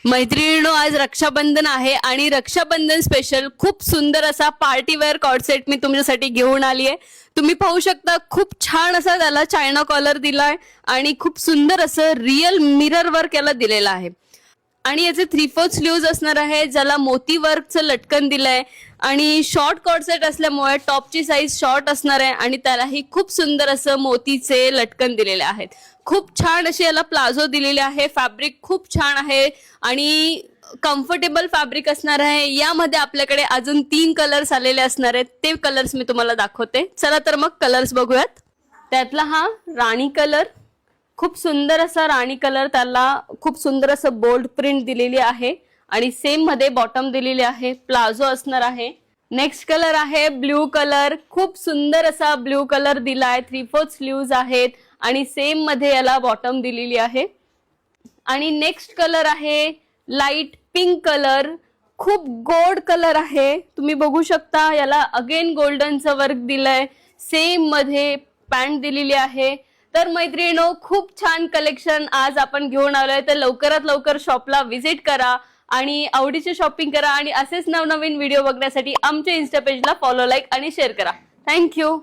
मैत्रिणींनो, आज रक्षाबंधन आहे आणि रक्षाबंधन स्पेशल खूप सुंदर असा पार्टी वेअर कॉर्ड सेट मी तुमच्यासाठी घेऊन आली आहे. तुम्ही पाहू शकता, खूप छान असा त्याला चायना कॉलर दिलाय आणि खूप सुंदर असं रिअल मिरर वर्क याला दिलेलं आहे. आणि याचे 3/4 स्लीव्ज असणार आहे, ज्याला मोती वर्कचं लटकन दिलंय आणि शॉर्ट कॉर्ड सेट असल्यामुळे टॉपची साईज शॉर्ट असणार आहे आणि त्यालाही खूप सुंदर असं मोतीचे लटकन दिलेले आहेत. खूप छान अशी याला प्लाझो दिलेले आहे. फॅब्रिक खूप छान आहे आणि कम्फर्टेबल फॅब्रिक असणार आहे. यामध्ये आपल्याकडे अजून 3 कलर्स आलेले असणार आहेत. ते कलर्स मी तुम्हाला दाखवते. चला तर मग कलर्स बघूयात. त्यातला हा राणी कलर, खूप सुंदर असा राणी कलर, त्याला खूप सुंदर असं बोल्ड प्रिंट दिलेली आहे आणि सेम मध्ये बॉटम दिलेली आहे. प्लाझो असणार आहे. नेक्स्ट कलर आहे ब्ल्यू कलर. खूप सुंदर असा ब्ल्यू कलर दिलाय. 3/4 स्लीव्ज आहेत आणि सेम मध्ये याला बॉटम दिलेली आहे. आणि नेक्स्ट कलर आहे लाईट पिंक कलर. खूप गोल्ड कलर आहे. तुम्ही बघू शकता, याला अगेन गोल्डनचं वर्क दिलंय. सेम मध्ये पॅन्ट दिलेली आहे. तर मैत्रिणींनो, खूप छान कलेक्शन आज आपण घेऊन आलोय. तर लवकरात लवकर शॉपला व्हिजिट करा आणि आवडीचे शॉपिंग करा आणि असेच नवनवीन व्हिडिओ बघण्यासाठी आमच्या इन्स्टा पेजला फॉलो, लाईक आणि शेअर करा. थँक्यू.